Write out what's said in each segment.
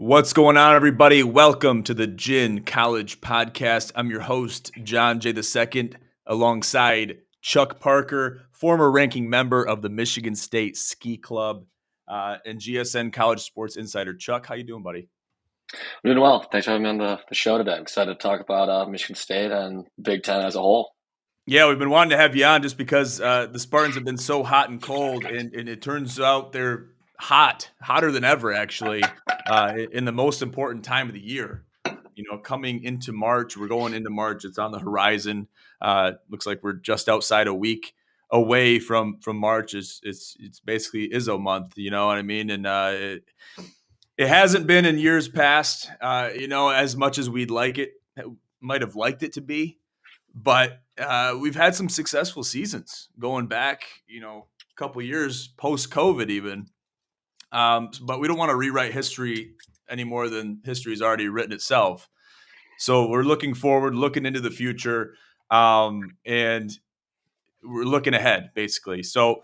What's going on, everybody? Welcome to the Gin College Podcast. I'm your host, John J. II, alongside Chuck Parker, former ranking member of the Michigan State Ski Club, and GSN College Sports Insider. Chuck, how you doing, buddy? I'm doing well. Thanks for having me on the show today. I'm excited to talk about Michigan State and Big Ten as a whole. Yeah, we've been wanting to have you on just because the Spartans have been so hot and cold, and it turns out they're hotter than ever, actually, in the most important time of the year. You know, coming into March, we're going into March. It's on the horizon. Looks like we're just outside a week away from March. It's basically Izzo month. You know what I mean? And it hasn't been in years past. As much as we'd like it, might have liked it to be. But we've had some successful seasons going back, a couple of years post-COVID even. But we don't want to rewrite history any more than history's already written itself. So we're looking forward, looking into the future, and we're looking ahead, basically. So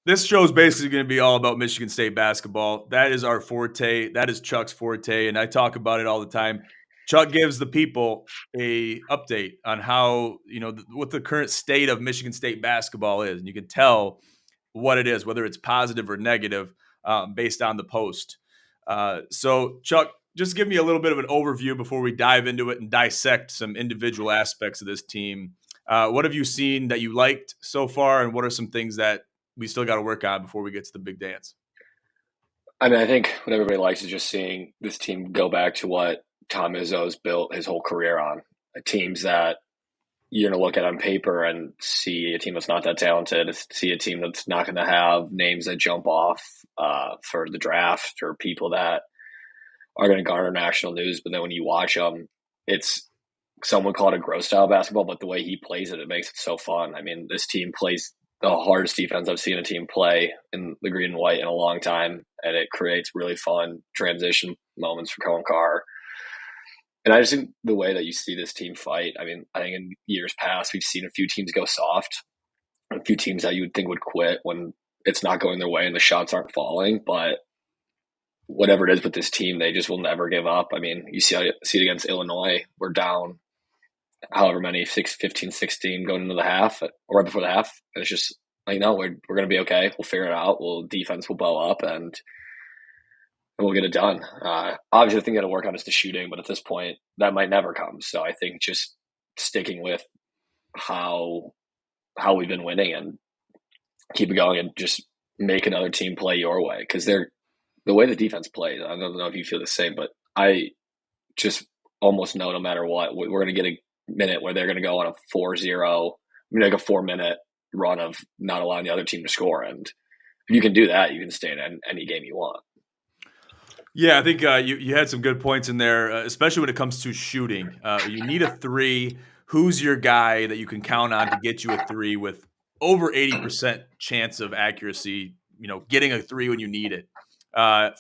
this show is basically going to be all about Michigan State basketball. That is our forte. That is Chuck's forte, and I talk about it all the time. Chuck gives the people a update on how, what the current state of Michigan State basketball is. And you can tell what it is, whether it's positive or negative, based on the post. So, Chuck, just give me a little bit of an overview before we dive into it and dissect some individual aspects of this team. What have you seen that you liked so far, and what are some things that we still got to work on before we get to the big dance? I mean, I think what everybody likes is just seeing this team go back to what Tom Izzo's built his whole career on. Teams that you're going to look at on paper and see a team that's not that talented, see a team that's not going to have names that jump off for the draft or people that are going to garner national news. But then when you watch them, it's someone called it gross style basketball, but the way he plays it, it makes it so fun. I mean, this team plays the hardest defense I've seen a team play in the green and white in a long time, and it creates really fun transition moments for Cohen Carr. And I just think the way that you see this team fight, I mean, I think in years past, we've seen a few teams go soft, a few teams that you would think would quit when it's not going their way and the shots aren't falling. But whatever it is with this team, they just will never give up. I mean, you see it against Illinois. We're down however many, 15, 16 going into the half or right before the half. And it's just like, no, we're going to be okay. We'll figure it out. Defense will bow up and we'll get it done. Obviously, the thing you got to work on is the shooting, but at this point, that might never come. So I think just sticking with how we've been winning and keep it going and just make another team play your way. Because the way the defense plays, I don't know if you feel the same, but I just almost know no matter what, we're going to get a minute where they're going to go on a 4-0, like a 4-minute run of not allowing the other team to score. And if you can do that, you can stay in any game you want. Yeah, I think you had some good points in there, especially when it comes to shooting. You need a three. Who's your guy that you can count on to get you a three with over 80% chance of accuracy, getting a three when you need it?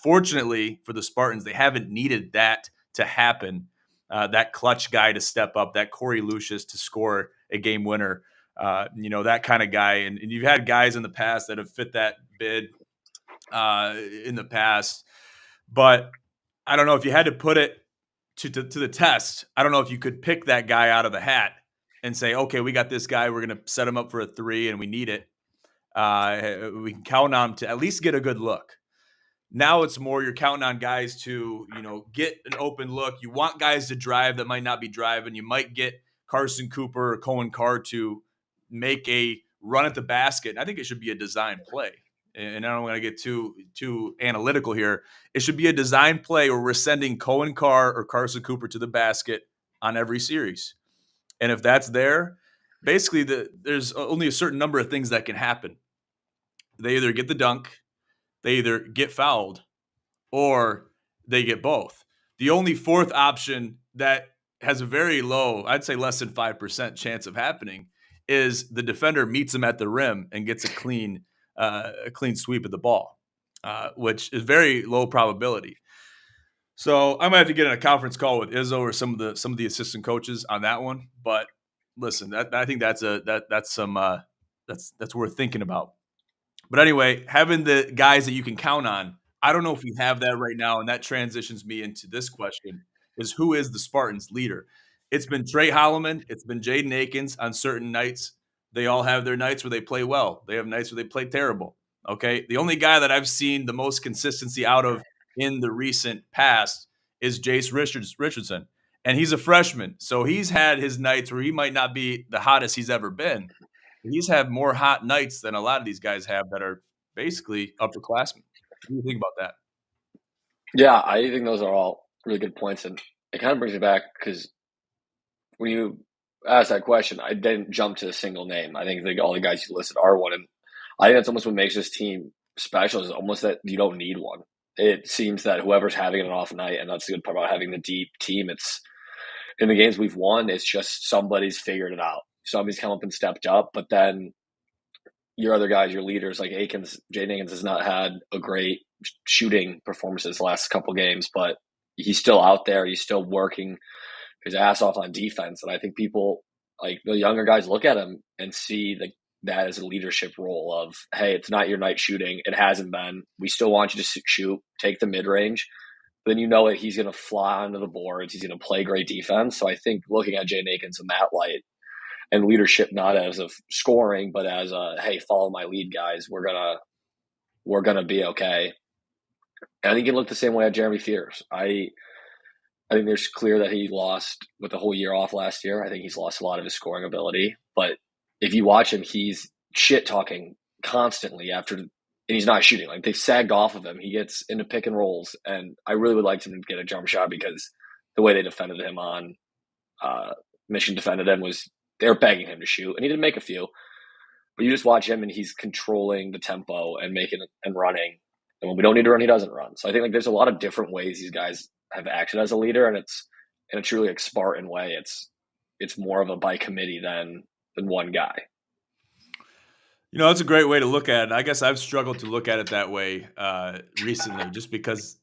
Fortunately for the Spartans, they haven't needed that to happen, that clutch guy to step up, that Corey Lucius to score a game winner, that kind of guy. And you've had guys in the past that have fit that bid in the past. But I don't know if you had to put it to the test. I don't know if you could pick that guy out of the hat and say, okay, we got this guy. We're going to set him up for a three and we need it. We can count on him to at least get a good look. Now it's more you're counting on guys to, get an open look. You want guys to drive that might not be driving. You might get Carson Cooper or Cohen Carr to make a run at the basket. And I think it should be a design play. And I don't want to get too analytical here. It should be a design play where we're sending Cohen Carr or Carson Cooper to the basket on every series. And if that's there, basically there's only a certain number of things that can happen. They either get the dunk, they either get fouled, or they get both. The only fourth option that has a very low, I'd say less than 5% chance of happening, is the defender meets him at the rim and gets a clean sweep of the ball, which is very low probability. So I might have to get in a conference call with Izzo or some of the assistant coaches on that one. But listen, I think that's worth thinking about. But anyway, having the guys that you can count on I don't know if we have that right now, and that transitions me into this question: is who is the Spartans' leader? It's been Trey Holloman, it's been Jaden Akins on certain nights. They all have their nights where they play well. They have nights where they play terrible. Okay, the only guy that I've seen the most consistency out of in the recent past is Richardson, and he's a freshman, so he's had his nights where he might not be the hottest he's ever been. He's had more hot nights than a lot of these guys have that are basically upperclassmen. What do you think about that? Yeah, I think those are all really good points, and it kind of brings me back because when you asked that question, I didn't jump to a single name. I think all the guys you listed are one, and I think that's almost what makes this team special. Is almost that you don't need one. It seems that whoever's having an off night, and that's the good part about having the deep team. It's in the games we've won. It's just somebody's figured it out. Somebody's come up and stepped up, but then your other guys, your leaders like Akins, Jaden Akins has not had a great shooting performances the last couple games, but he's still out there. He's still working his ass off on defense. And I think people like the younger guys look at him and see that as a leadership role of, hey, it's not your night shooting. It hasn't been. We still want you to shoot, take the mid range. Then you know it. He's going to fly onto the boards. He's going to play great defense. So I think looking at Jaden Akins in that light and leadership, not as of scoring, but as a, hey, follow my lead, guys. We're gonna be okay. And I think you can look the same way at Jeremy Fears. I think there's clear that he lost with the whole year off last year. I think he's lost a lot of his scoring ability. But if you watch him, he's shit talking constantly and he's not shooting. Like they've sagged off of him. He gets into pick and rolls, and I really would like him to get a jump shot because the way they defended him on Michigan defended him was they were begging him to shoot, and he didn't make a few. But you just watch him, and he's controlling the tempo and making and running. And when we don't need to run, he doesn't run. So I think like there's a lot of different ways these guys have acted as a leader, and it's in a truly like Spartan way. It's more of a by committee than one guy. You know, that's a great way to look at it. I guess I've struggled to look at it that way recently, just because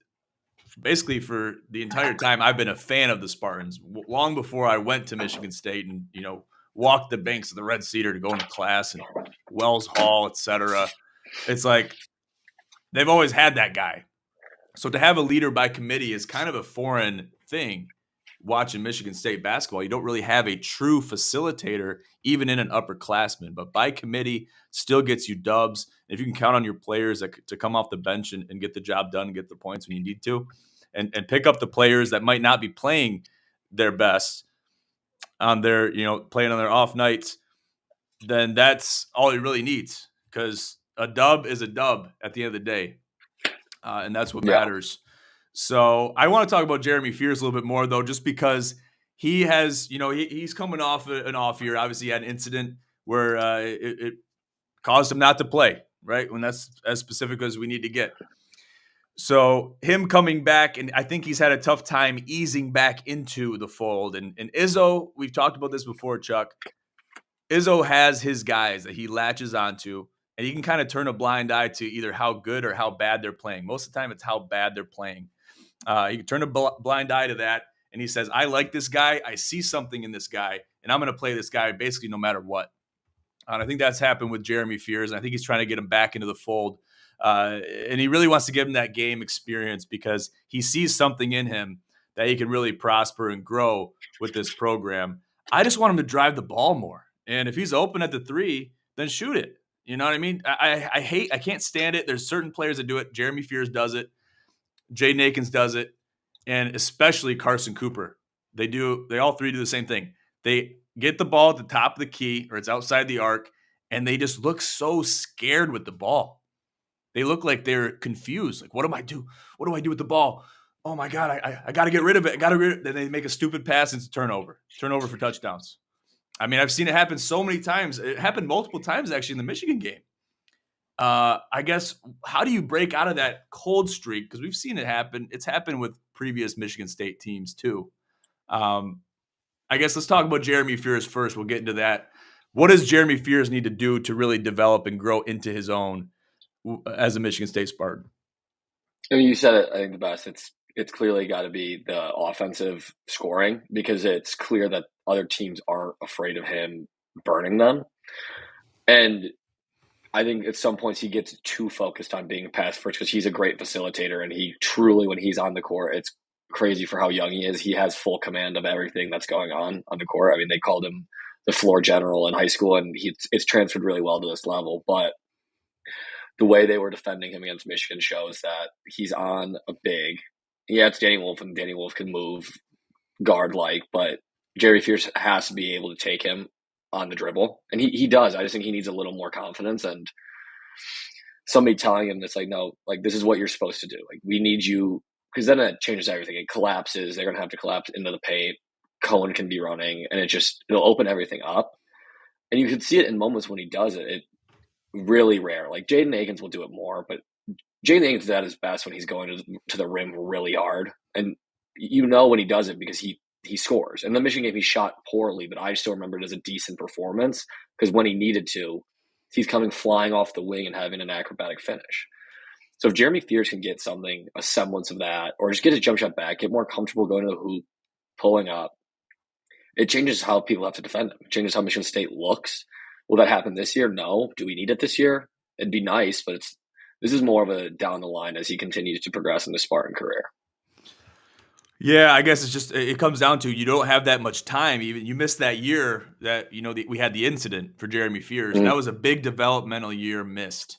basically for the entire time I've been a fan of the Spartans, long before I went to Michigan State and walked the banks of the Red Cedar to go into class and Wells Hall, etc. It's like they've always had that guy. So to have a leader by committee is kind of a foreign thing. Watching Michigan State basketball, you don't really have a true facilitator, even in an upperclassman. But by committee still gets you dubs. If you can count on your players to come off the bench and get the job done and get the points when you need to, and pick up the players that might not be playing their best on their, playing on their off nights, then that's all he really needs. Because a dub is a dub at the end of the day. And that's what Yeah. matters. So I want to talk about Jeremy Fears a little bit more, though, just because he has, he's coming off an off year. Obviously, he had an incident where it caused him not to play, right? When that's as specific as we need to get. So him coming back, and I think he's had a tough time easing back into the fold. And Izzo, we've talked about this before, Chuck. Izzo has his guys that he latches onto, and he can kind of turn a blind eye to either how good or how bad they're playing. Most of the time, it's how bad they're playing. He can turn a blind eye to that, and he says, I like this guy. I see something in this guy, and I'm going to play this guy basically no matter what. And I think that's happened with Jeremy Fears, and I think he's trying to get him back into the fold. And he really wants to give him that game experience because he sees something in him that he can really prosper and grow with this program. I just want him to drive the ball more. And if he's open at the three, then shoot it. You know what I mean? I can't stand it. There's certain players that do it. Jeremy Fears does it. Jaden Akins does it. And especially Carson Cooper. They all three do the same thing. They get the ball at the top of the key or it's outside the arc, and they just look so scared with the ball. They look like they're confused. Like, what do I do? What do I do with the ball? Oh my God, I got to get rid of it. Then they make a stupid pass and it's a turnover. Turnover for touchdowns. I mean, I've seen it happen so many times. It happened multiple times actually in the Michigan game. I guess, how do you break out of that cold streak? Because we've seen it happen. It's happened with previous Michigan State teams too. I guess let's talk about Jeremy Fears first. We'll get into that. What does Jeremy Fears need to do to really develop and grow into his own as a Michigan State Spartan? I mean, you said it, I think the best. It's clearly got to be the offensive scoring because it's clear that other teams aren't afraid of him burning them. And I think at some points he gets too focused on being a pass first because he's a great facilitator, and he truly, when he's on the court, it's crazy for how young he is. He has full command of everything that's going on the court. I mean, they called him the floor general in high school, and it's transferred really well to this level. But the way they were defending him against Michigan shows that he's on a big. Yeah, it's Danny Wolf, and Danny Wolf can move guard like, but Jerry Fierce has to be able to take him on the dribble, and he does. I just think he needs a little more confidence and somebody telling him that's like, no, like this is what you're supposed to do. Like we need you, because then it changes everything. It collapses. They're gonna have to collapse into the paint. Cohen can be running, and it'll open everything up. And you can see it in moments when he does it. It really rare. Like Jaden Akins will do it more, but Jaden Akins is at his best when he's going to the rim really hard, and you know when he does it because he scores. In the Michigan game, he shot poorly, but I still remember it as a decent performance because when he needed to, he's coming flying off the wing and having an acrobatic finish. So if Jeremy Fears can get something, a semblance of that, or just get his jump shot back, get more comfortable going to the hoop, pulling up, it changes how people have to defend him. It changes how Michigan State looks. Will that happen this year? No. Do we need it this year? It'd be nice, but this is more of a down the line as he continues to progress in his Spartan career. Yeah, I guess it comes down to you don't have that much time. Even you missed that year that we had the incident for Jeremy Fears. Mm-hmm. That was a big developmental year missed,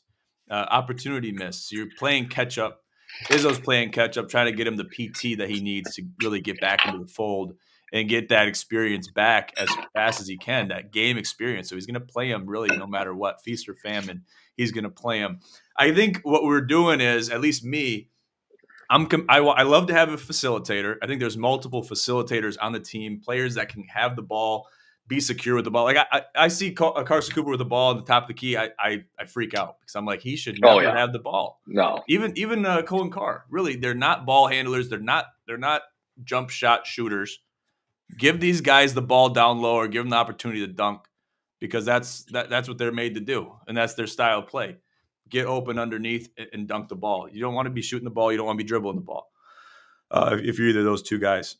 opportunity missed. So you're playing catch up. Izzo's playing catch up, trying to get him the PT that he needs to really get back into the fold and get that experience back as fast as he can, that game experience. So he's going to play him really no matter what, feast or famine. He's going to play him. I think what we're doing is, at least me, I love to have a facilitator. I think there's multiple facilitators on the team, players that can have the ball, be secure with the ball. Like I see Carson Cooper with the ball at the top of the key, I freak out because I'm like, he should never have the ball. No, even Colin Carr. Really, they're not ball handlers. They're not jump shot shooters. Give these guys the ball down low or give them the opportunity to dunk because that's what they're made to do, and that's their style of play. Get open underneath and dunk the ball. You don't want to be shooting the ball. You don't want to be dribbling the ball if you're either of those two guys.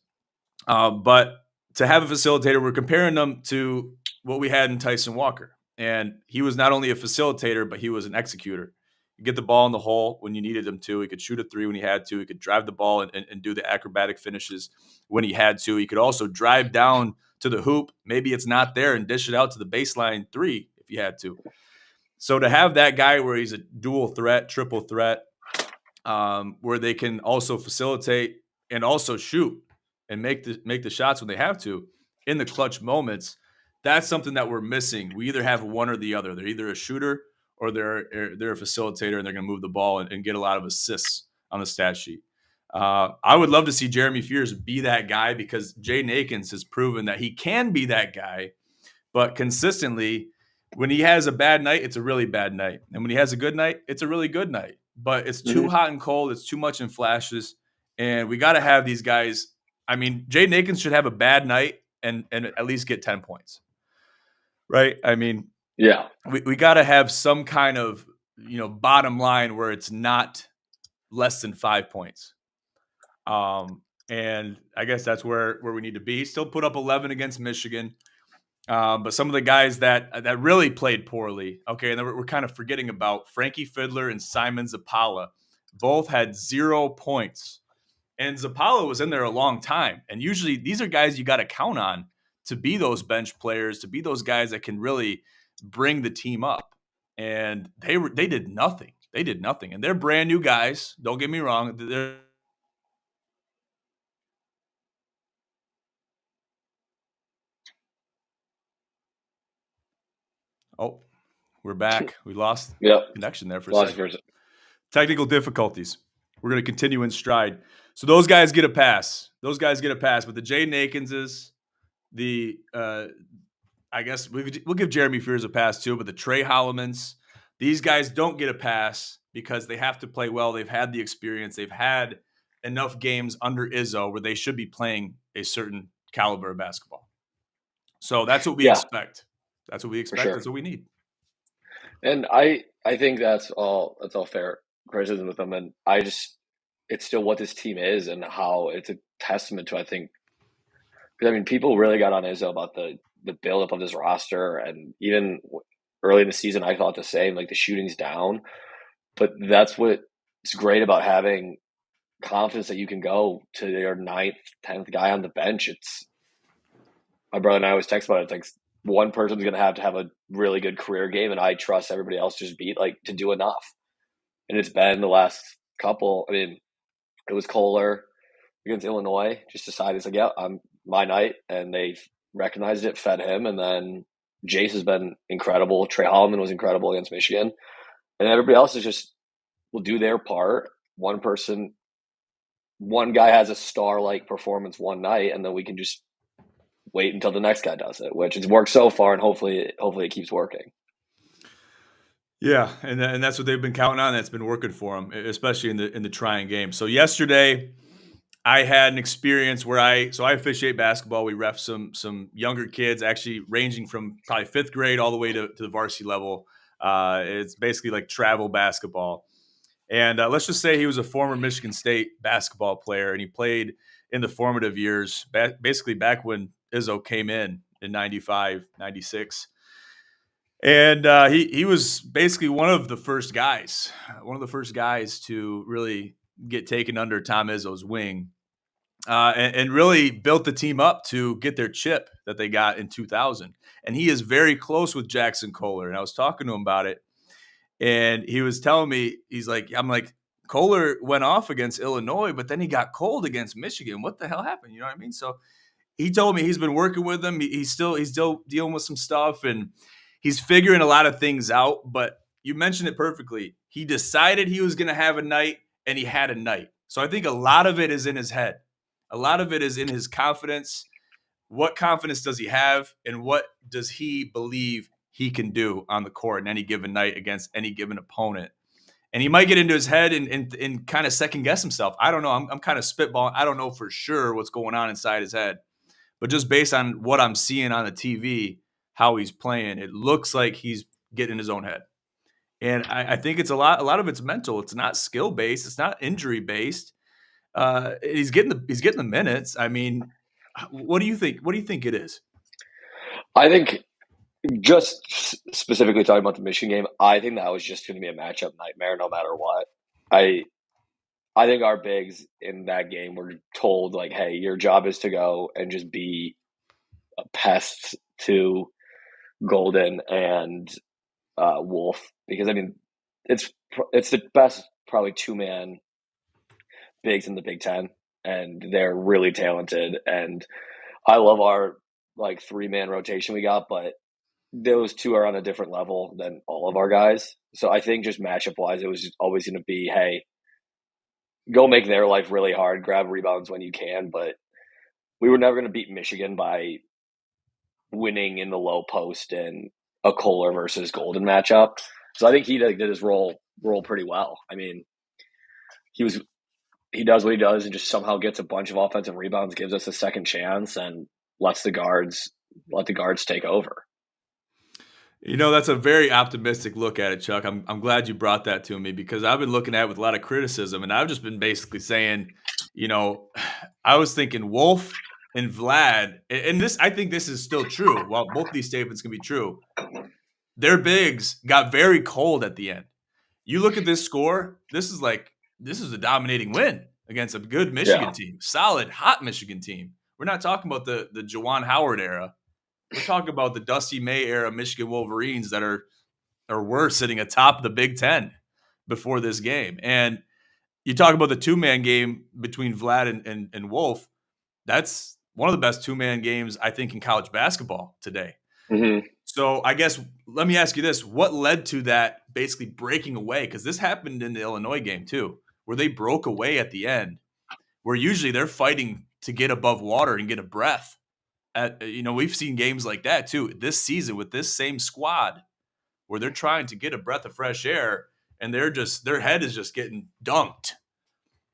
But to have a facilitator, we're comparing them to what we had in Tyson Walker. And he was not only a facilitator, but he was an executor. You get the ball in the hole when you needed him to. He could shoot a three when he had to. He could drive the ball and do the acrobatic finishes when he had to. He could also drive down to the hoop. Maybe it's not there and dish it out to the baseline three if you had to. So to have that guy where he's a dual threat, triple threat, where they can also facilitate and also shoot and make the shots when they have to in the clutch moments, that's something that we're missing. We either have one or the other. They're either a shooter or they're a facilitator, and they're going to move the ball and get a lot of assists on the stat sheet. I would love to see Jeremy Fears be that guy because Jaden Akins has proven that he can be that guy, but consistently – when he has a bad night, it's a really bad night. And when he has a good night, it's a really good night. But it's too hot and cold. It's too much in flashes. And we got to have these guys. I mean, Jaden Akins should have a bad night and at least get 10 points. Right? I mean, yeah, we got to have some kind of, bottom line where it's not less than 5 points. And I guess that's where we need to be. He still put up 11 against Michigan. But some of the guys that really played poorly, okay, and then we're kind of forgetting about Frankie Fiddler and Simon Zappala. Both had 0 points. And Zappala was in there a long time. And usually these are guys you got to count on to be those bench players, to be those guys that can really bring the team up. And they did nothing. They did nothing. And they're brand new guys. Don't get me wrong. Oh, we're back. We lost connection there for a second. Technical difficulties. We're going to continue in stride. So those guys get a pass. But the Jaden Akinses, I guess we'll give Jeremy Fears a pass too, but the Trey Hollemans, these guys don't get a pass because they have to play well. They've had the experience. They've had enough games under Izzo where they should be playing a certain caliber of basketball. So that's what we expect. That's what we expect. Sure. That's what we need. And I think that's all fair criticism with them. And it's still what this team is and how it's a testament to, I think, because I mean, people really got on Izzo about the buildup of this roster. And even early in the season, I thought the same. Like the shooting's down, but that's what's great about having confidence that you can go to your ninth, 10th guy on the bench. It's my brother and I always text about it. It's like one person's going to have a really good career game, and I trust everybody else just beat like to do enough. And it's been the last couple. I mean, it was Kohler against Illinois. Just decided it's like, yeah, I'm my night, and they recognized it, fed him, and then Jace has been incredible. Trey Holloman was incredible against Michigan, and everybody else is just will do their part. One guy has a star-like performance one night, and then we can just wait until the next guy does it, which has worked so far, and hopefully it keeps working. Yeah, and that's what they've been counting on. That's been working for them, especially in the trying game. So yesterday, I had an experience where I officiate basketball. We ref some younger kids, actually ranging from probably fifth grade all the way to the varsity level. It's basically like travel basketball. And let's just say he was a former Michigan State basketball player, and he played in the formative years, basically back when Izzo came in 95, 96. And he was basically one of the first guys to really get taken under Tom Izzo's wing, and really built the team up to get their chip that they got in 2000. And he is very close with Jackson Kohler. And I was talking to him about it, and he was telling me, I'm like, Kohler went off against Illinois, but then he got cold against Michigan. What the hell happened? You know what I mean? So he told me he's been working with them. He's still dealing with some stuff, and he's figuring a lot of things out. But you mentioned it perfectly. He decided he was going to have a night, and he had a night. So I think a lot of it is in his head. A lot of it is in his confidence. What confidence does he have, and what does he believe he can do on the court in any given night against any given opponent? And he might get into his head and kind of second guess himself. I don't know. I'm kind of spitballing. I don't know for sure what's going on inside his head. But just based on what I'm seeing on the TV, how he's playing, it looks like he's getting in his own head. And I think it's a lot of it's mental. It's not skill based. It's not injury based. He's getting the minutes. I mean, what do you think? What do you think it is? I think just specifically talking about the Michigan game, I think that was just going to be a matchup nightmare no matter what. I I think our bigs in that game were told like, "Hey, your job is to go and just be a pest to Golden and Wolf," because I mean, it's the best probably two-man bigs in the Big Ten, and they're really talented. And I love our like three-man rotation we got, but those two are on a different level than all of our guys. So I think just matchup wise, it was just always going to be, hey, go make their life really hard, grab rebounds when you can. But we were never going to beat Michigan by winning in the low post and a Kohler versus Golden matchup. So I think he did his role pretty well. I mean, he does what he does and just somehow gets a bunch of offensive rebounds, gives us a second chance, and lets the guards take over. You know, that's a very optimistic look at it, Chuck. I'm glad you brought that to me because I've been looking at it with a lot of criticism, and I've just been basically saying, you know, I was thinking Wolf and Vlad, and this I think this is still true. While both of these statements can be true, their bigs got very cold at the end. You look at this score, this is a dominating win against a good Michigan Yeah. team, solid, hot Michigan team. We're not talking about the Jawan Howard era. We're talking about the Dusty May era Michigan Wolverines that were sitting atop the Big Ten before this game. And you talk about the two-man game between Vlad and Wolf. That's one of the best two-man games, I think, in college basketball today. Mm-hmm. So I guess let me ask you this. What led to that basically breaking away? Because this happened in the Illinois game too, where they broke away at the end, where usually they're fighting to get above water and get a breath. We've seen games like that too this season with this same squad where they're trying to get a breath of fresh air and their head is just getting dunked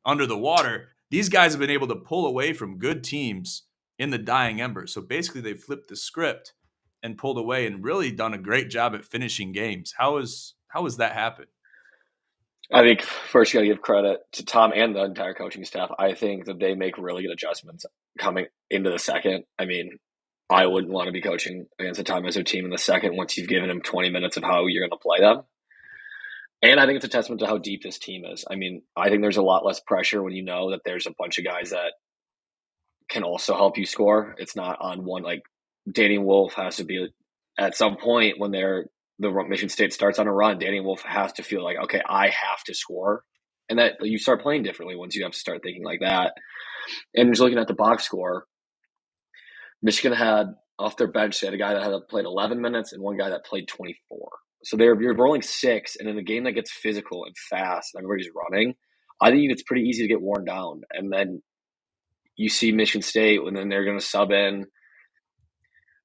under the water. These guys have been able to pull away from good teams in the dying embers. So basically they flipped the script and pulled away and really done a great job at finishing games. How has that happened? I think first you got to give credit to Tom and the entire coaching staff. I think that they make really good adjustments coming into the second. I mean, I wouldn't want to be coaching against a Tom Izzo team in the second once you've given him 20 minutes of how you're going to play them. And I think it's a testament to how deep this team is. I mean, I think there's a lot less pressure when you know that there's a bunch of guys that can also help you score. It's not on one, like Danny Wolf has to be at some point when the Michigan State starts on a run, Danny Wolf has to feel like, okay, I have to score. And that you start playing differently once you have to start thinking like that. And just looking at the box score, Michigan had off their bench, they had a guy that had played 11 minutes and one guy that played 24. So you're rolling 6, and in a game that gets physical and fast and everybody's running, I think it's pretty easy to get worn down. And then you see Michigan State, and then they're going to sub in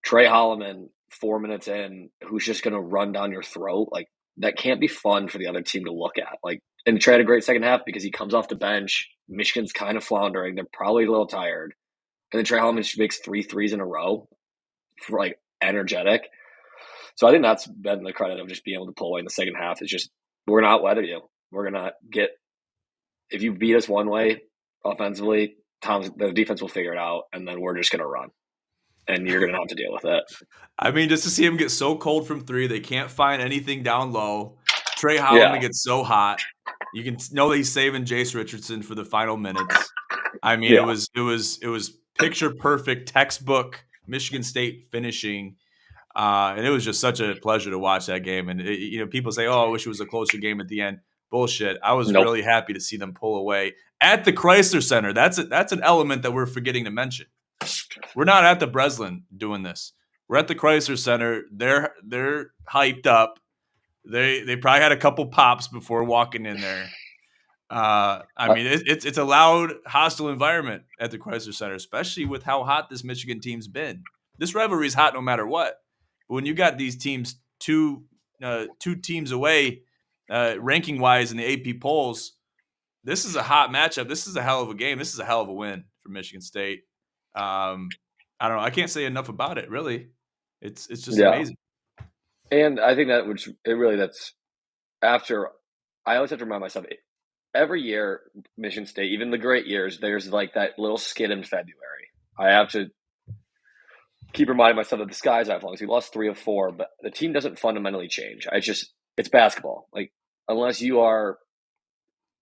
Trey Holloman 4 minutes in, who's just going to run down your throat. Like, that can't be fun for the other team to look at. Like, and Trey had a great second half because he comes off the bench. Michigan's kind of floundering. They're probably a little tired. And then Trey Holloman makes 3 threes in a row for like energetic. So I think that's been the credit of just being able to pull away in the second half. Is just, we're going to outweather you. We're going to get, if you beat us one way offensively, the defense will figure it out, and then we're just going to run. And you're going to have to deal with it. I mean, just to see him get so cold from 3, they can't find anything down low. Trey Holloman gets so hot. You can know that he's saving Jace Richardson for the final minutes. I mean, it was picture perfect, textbook Michigan State finishing, and it was just such a pleasure to watch that game. And people say, "Oh, I wish it was a closer game at the end." Bullshit. I was really happy to see them pull away at the Chrysler Center. That's an element that we're forgetting to mention. We're not at the Breslin doing this. We're at the Chrysler Center. They're hyped up. They probably had a couple pops before walking in there. I mean, it's a loud, hostile environment at the Chrysler Center, especially with how hot this Michigan team's been. This rivalry is hot no matter what. But when you got these teams two teams away, ranking wise in the AP polls, this is a hot matchup. This is a hell of a game. This is a hell of a win for Michigan State. I don't know. I can't say enough about it. Really, it's just amazing. And I think that's after. I always have to remind myself, every year, Michigan State, even the great years, there's like that little skid in February. I have to keep reminding myself that the sky's not falling. We lost 3 of 4, but the team doesn't fundamentally change. It's basketball. Like, unless you are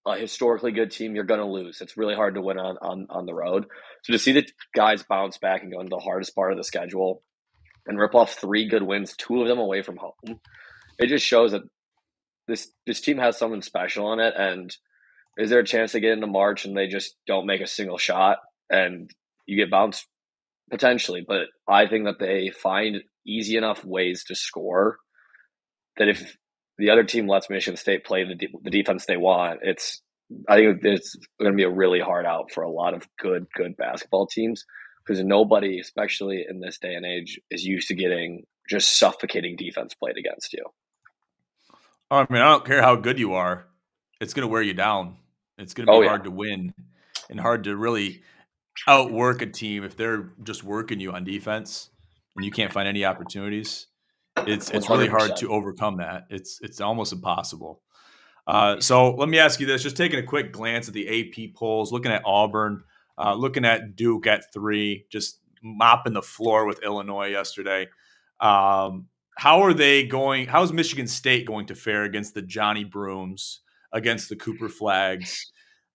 a historically good team, you're going to lose. It's really hard to win on the road. So to see the guys bounce back and go into the hardest part of the schedule and rip off 3 good wins, 2 of them away from home, it just shows that this team has something special in it. And is there a chance they get into March and they just don't make a single shot and you get bounced? Potentially, but I think that they find easy enough ways to score that if the other team lets Michigan State play the defense they want, I think it's going to be a really hard out for a lot of good basketball teams, because nobody, especially in this day and age, is used to getting just suffocating defense played against you. I mean, I don't care how good you are. It's going to wear you down. It's going to be hard to win and hard to really outwork a team if they're just working you on defense and you can't find any opportunities. It's really hard to overcome that. It's almost impossible. So let me ask you this: just taking a quick glance at the AP polls, looking at Auburn, looking at Duke at 3, just mopping the floor with Illinois yesterday. How are they going? How is Michigan State going to fare against the Johnny Brooms, against the Cooper Flags?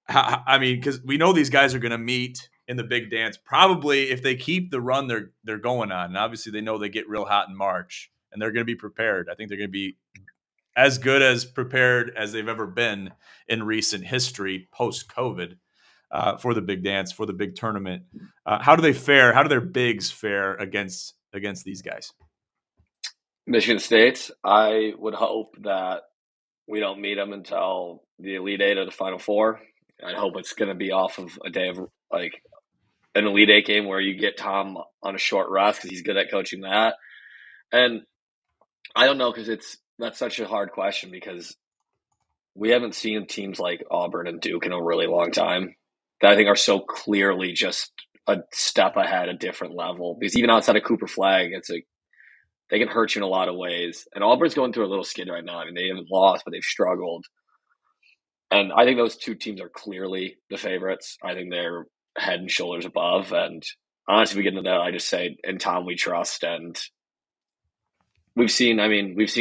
I mean, because we know these guys are going to meet in the big dance, probably if they keep the run they're going on. And obviously they know they get real hot in March and they're going to be prepared. I think they're going to be as good as prepared as they've ever been in recent history post-COVID for the big dance, for the big tournament. How do they fare? How do their bigs fare against these guys? Michigan State, I would hope that we don't meet them until the Elite Eight or the Final Four. I hope it's going to be off of a day of like an Elite Eight game where you get Tom on a short rest because he's good at coaching that. And I don't know, because that's such a hard question, because we haven't seen teams like Auburn and Duke in a really long time that I think are so clearly just a step ahead, a different level. Because even outside of Cooper Flag, they can hurt you in a lot of ways. And Auburn's going through a little skid right now. I mean, they haven't lost, but they've struggled. And I think those two teams are clearly the favorites. I think they're head and shoulders above. And honestly, if we get into that, I just say, and Tom, we trust. And we've seen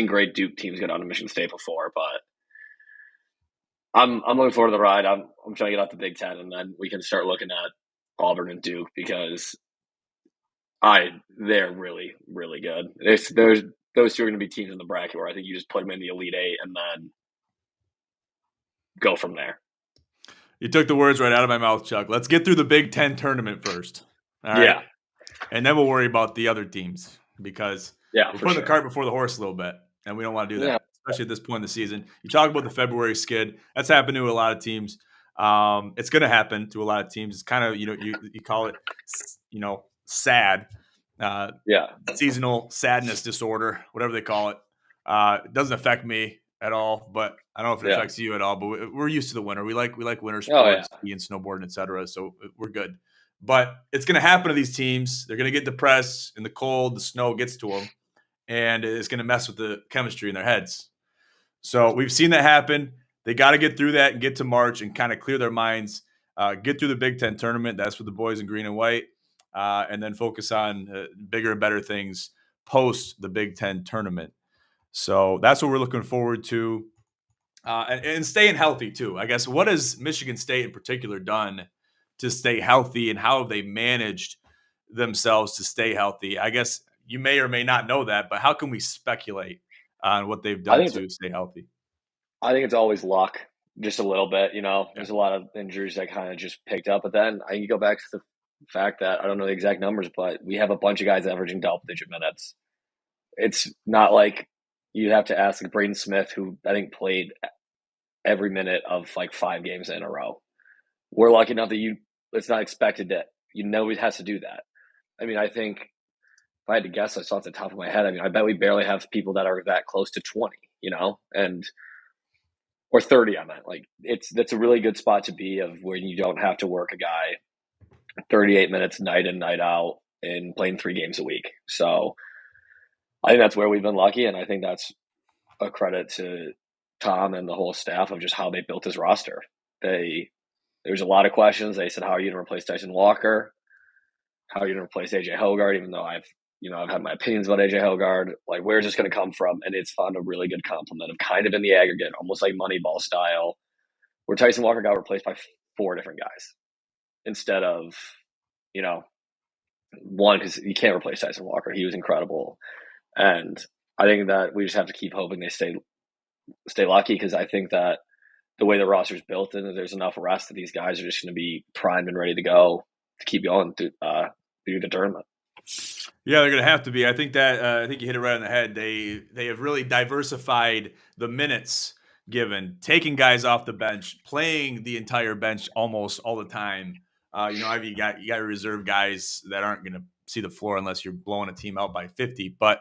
great Duke teams go down to Michigan State before, but I'm looking forward to the ride. I'm trying to get out the Big Ten, and then we can start looking at Auburn and Duke because they're really really good. There's those two are going to be teams in the bracket where I think you just put them in the Elite Eight and then go from there. You took the words right out of my mouth, Chuck. Let's get through the Big Ten tournament first. All right. Yeah, And then we'll worry about the other teams because yeah, we're for putting the sure. cart before the horse a little bit, and we don't want to do Yeah, that, especially at this point in the season. You talk about the February skid. That's happened to a lot of teams. It's going to happen to a lot of teams. It's kind of, you call it, sad, uh, yeah, seasonal sadness disorder, whatever they call it. It doesn't affect me at all, but I don't know if it yeah. affects you at all. But we're used to the winter. We like winter Oh yeah, sports, skiing, snowboarding, etc. So we're good. But it's going to happen to these teams. They're going to get depressed in the cold. The snow gets to them, and it's going to mess with the chemistry in their heads. So we've seen that happen. They got to get through that and get to March and kind of clear their minds, get through the Big Ten tournament. That's for the boys in green and white, and then focus on bigger and better things post the Big Ten tournament. So that's what we're looking forward to. And staying healthy too. I guess, what has Michigan State in particular done to stay healthy, and how have they managed themselves to stay healthy? I guess you may or may not know that, but how can we speculate on what they've I done think it's to stay healthy? I think it's always luck, just a little bit. Yeah. There's a lot of injuries that kind of just picked up, but then I can go back to the fact that I don't know the exact numbers, but we have a bunch of guys averaging double-digit minutes. It's not like you have to ask like Braden Smith, who I think played every minute of like 5 games in a row. We're lucky enough that it's not expected that he has to do that. I think if I had to guess, I saw at the top of my head. I bet we barely have people that are that close to 20, and or 30. I meant that's a really good spot to be of where you don't have to work a guy 38 minutes night in night out and playing 3 games a week. So I think that's where we've been lucky, and I think that's a credit to Tom and the whole staff of just how they built his roster. There's a lot of questions. They said, "How are you going to replace Tyson Walker? How are you going to replace AJ Hogard?" Even though I've had my opinions about AJ Hogard. Like, where's this going to come from? And it's found a really good complement of kind of in the aggregate, almost like Moneyball style, where Tyson Walker got replaced by 4 different guys instead of, one, because you can't replace Tyson Walker. He was incredible. And I think that we just have to keep hoping they stay lucky, because I think that the way the roster's built and there's enough rest that these guys are just going to be primed and ready to go to keep going through the tournament. Yeah, they're going to have to be. I think you hit it right on the head. They have really diversified the minutes given, taking guys off the bench, playing the entire bench almost all the time. You got reserve guys that aren't going to see the floor unless you're blowing a team out by 50. But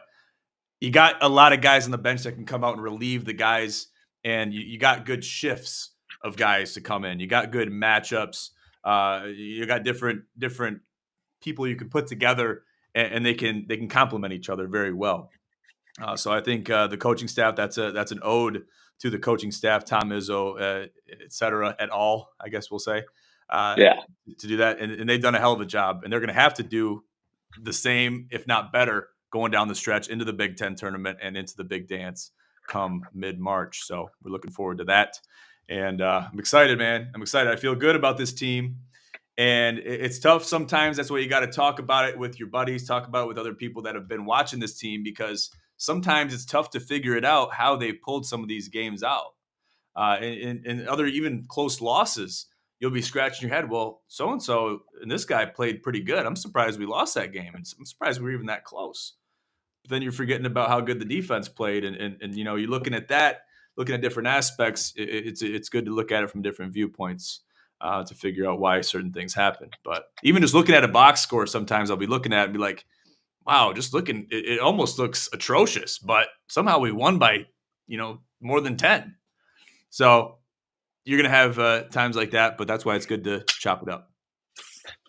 you got a lot of guys on the bench that can come out and relieve the guys, and you got good shifts of guys to come in. You got good matchups. You got different people you can put together, and they can complement each other very well. So I think the coaching staff, that's an ode to the coaching staff, Tom Izzo, et cetera, et al. I guess we'll say, Yeah, to do that, and they've done a hell of a job, and they're going to have to do the same, if not better, going down the stretch into the Big Ten tournament and into the big dance come mid-March. So we're looking forward to that, and I'm excited, man. I'm excited. I feel good about this team. And it's tough sometimes. That's why you got to talk about it with your buddies, talk about it with other people that have been watching this team, because sometimes it's tough to figure it out how they pulled some of these games out. And other even close losses, you'll be scratching your head. Well, so-and-so and this guy played pretty good. I'm surprised we lost that game. And I'm surprised we were even that close. But then you're forgetting about how good the defense played. And you're looking at that, looking at different aspects. It's good to look at it from different viewpoints. To figure out why certain things happen. But even just looking at a box score, sometimes I'll be looking at it and be like, wow, just looking, it almost looks atrocious, but somehow we won by, more than 10. So you're going to have times like that, but that's why it's good to chop it up.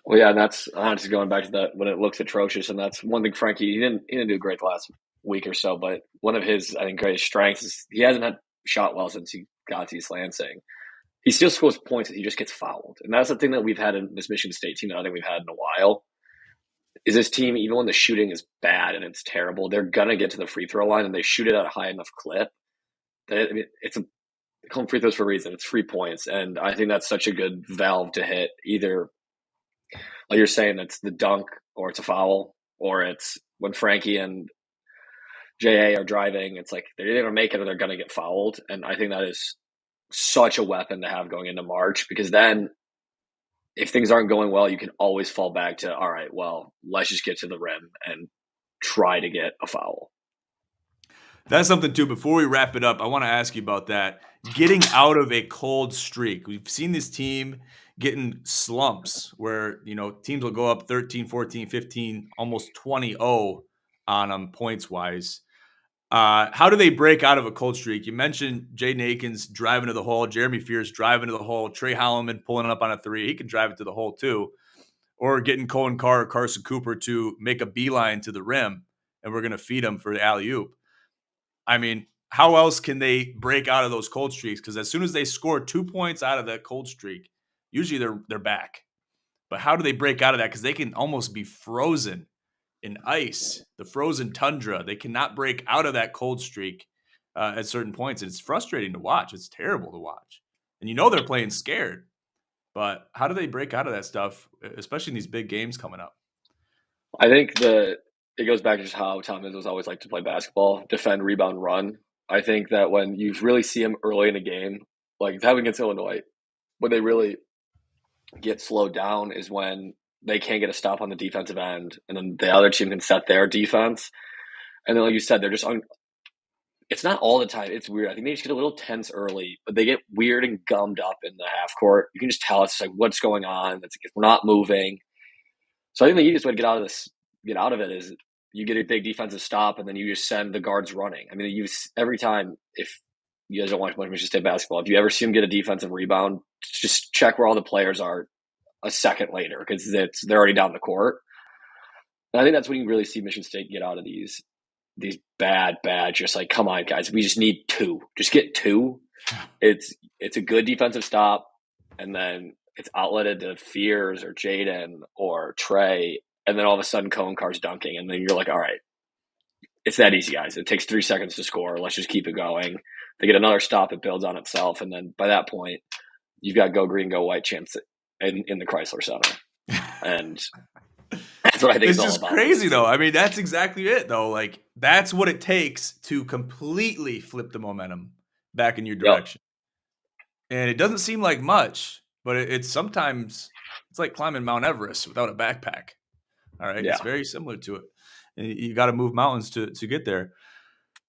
well, yeah, and that's honestly going back to that when it looks atrocious, and that's one thing. Frankie, he didn't do great the last week or so, but one of his, I think, greatest strengths is he hasn't had shot well since he got to East Lansing. He still scores points, and he just gets fouled. And that's the thing that we've had in this Michigan State team that I think we've had in a while. is this team, even when the shooting is bad and it's terrible, they're gonna get to the free throw line and they shoot it at a high enough clip. I mean, it's a home free throws for a reason. It's 3 points, and I think that's such a good valve to hit. Either like you're saying, it's the dunk, or it's a foul, or it's when Frankie and JA are driving. It's like they're either gonna make it or they're gonna get fouled, and I think that is such a weapon to have going into March, because then if things aren't going well, you can always fall back to, all right, well, let's just get to the rim and try to get a foul. That's something too. Before we wrap it up, I want to ask you about that. Getting out of a cold streak. We've seen this team getting slumps where, teams will go up 13, 14, 15, almost 20-0 on them points wise. How do they break out of a cold streak? You mentioned Jaden Akins driving to the hole, Jeremy Fierce driving to the hole, Trey Holloman pulling up on a three. He can drive it to the hole too. Or getting Cohen Carr or Carson Cooper to make a beeline to the rim, and we're going to feed them for the alley-oop. I mean, how else can they break out of those cold streaks? Because as soon as they score 2 points out of that cold streak, usually they're back. But how do they break out of that? Because they can almost be frozen in ice, the frozen tundra. They cannot break out of that cold streak at certain points. It's frustrating to watch. It's terrible to watch. And they're playing scared. But how do they break out of that stuff, especially in these big games coming up? I think it goes back to just how Tom Izzo's always liked to play basketball: defend, rebound, run. I think that when you really see him early in a game, like it's happened against Illinois, when they really get slowed down is when they can't get a stop on the defensive end, and then the other team can set their defense. And then, like you said, they're just it's not all the time. It's weird. I think they just get a little tense early, but they get weird and gummed up in the half court. You can just tell it's like what's going on. It's like we're not moving. So I think the easiest way to get out of it is you get a big defensive stop, and then you just send the guards running. I mean, every time, if you guys don't watch much Michigan State basketball, if you ever see them get a defensive rebound, just check where all the players are a second later, because they're already down the court. And I think that's when you really see Michigan State get out of these bad, just like, come on, guys, we just need two. Just get two. It's a good defensive stop, and then it's outletted to Fears or Jaden or Trey, and then all of a sudden Cohen Carr's dunking, and then you're like, all right, it's that easy, guys. It takes 3 seconds to score. Let's just keep it going. They get another stop, it builds on itself, and then by that point, you've got go green, go white chance in the Chrysler Center. And that's what I think It's it's all just about. crazy, though. I mean, that's exactly it, though. Like, that's what it takes to completely flip the momentum back in your Yep. direction. And it doesn't seem like much, but it's sometimes it's like climbing Mount Everest without a backpack. All right. Yeah. It's very similar to it. And you got to move mountains to get there.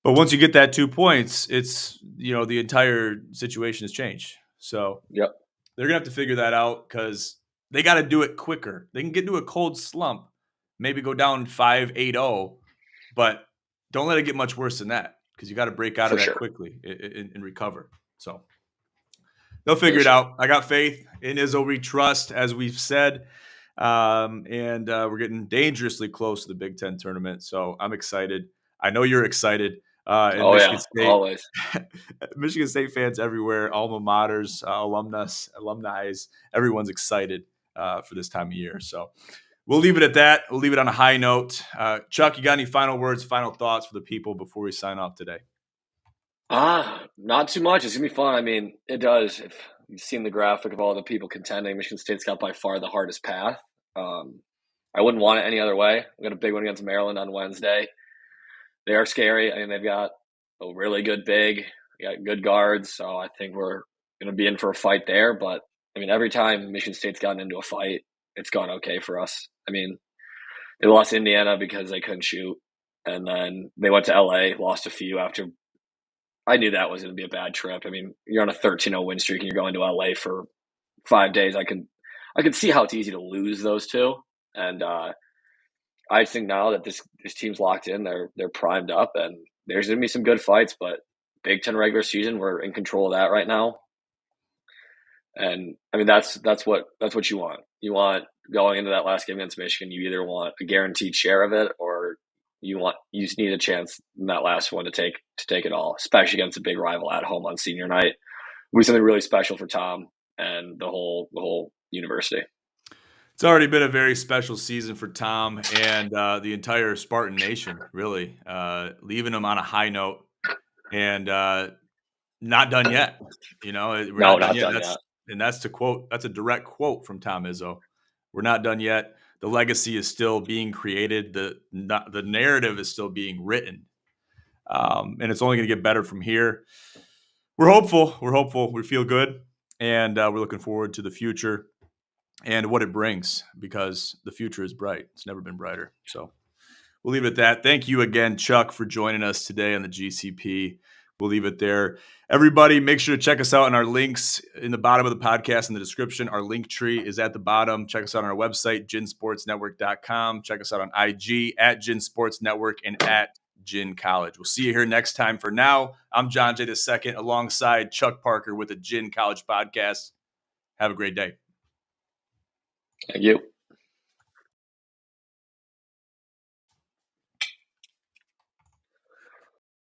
But once you get that 2 points, it's, the entire situation has changed. So Yep. they're going to have to figure that out because they got to do it quicker. They can get into a cold slump, maybe go down 5-8-0, but don't let it get much worse than that, because you got to break out of that quickly and recover. So they'll figure it out. I got faith in Izzo. We trust, as we've said. And we're getting dangerously close to the Big Ten tournament. So I'm excited. I know you're excited. Michigan State, always. Michigan State fans everywhere, alma maters, alumni, everyone's excited for this time of year. So we'll leave it at that. We'll leave it on a high note. Chuck, you got any final words, final thoughts for the people before we sign off today? Not too much. It's going to be fun. I mean, it does. If you've seen the graphic of all the people contending, Michigan State's got by far the hardest path. I wouldn't want it any other way. We got a big one against Maryland on Wednesday. They are scary. I mean, they've got a really good big, got good guards. So I think we're going to be in for a fight there. But I mean, every time Michigan State's gotten into a fight, it's gone okay for us. I mean, they lost Indiana because they couldn't shoot. And then they went to LA, lost a few after. I knew that was going to be a bad trip. I mean, you're on a 13-0 win streak and you're going to LA for 5 days. I could see how it's easy to lose those two. And I think now that this team's locked in, they're primed up, and there's going to be some good fights. But Big Ten regular season, we're in control of that right now. And I mean, that's what you want. You want, going into that last game against Michigan, you either want a guaranteed share of it, or you just need a chance in that last one to take it all, especially against a big rival at home on senior night. It'll be something really special for Tom and the whole university. It's already been a very special season for Tom and the entire Spartan Nation, really. Leaving them on a high note and not done yet. We're No, not done not yet. done yet. That's a direct quote from Tom Izzo. We're not done yet. The legacy is still being created. The narrative is still being written, and it's only going to get better from here. We're hopeful. We're hopeful. We feel good, and we're looking forward to the future and what it brings, because the future is bright. It's never been brighter. So we'll leave it at that. Thank you again, Chuck, for joining us today on the GCP. We'll leave it there. Everybody, make sure to check us out on our links in the bottom of the podcast in the description. Our link tree is at the bottom. Check us out on our website, ginsportsnetwork.com. Check us out on IG at Gin Sports Network and at Gin College. We'll see you here next time. For now, I'm John J. II alongside Chuck Parker with the Gin College podcast. Have a great day. Thank you.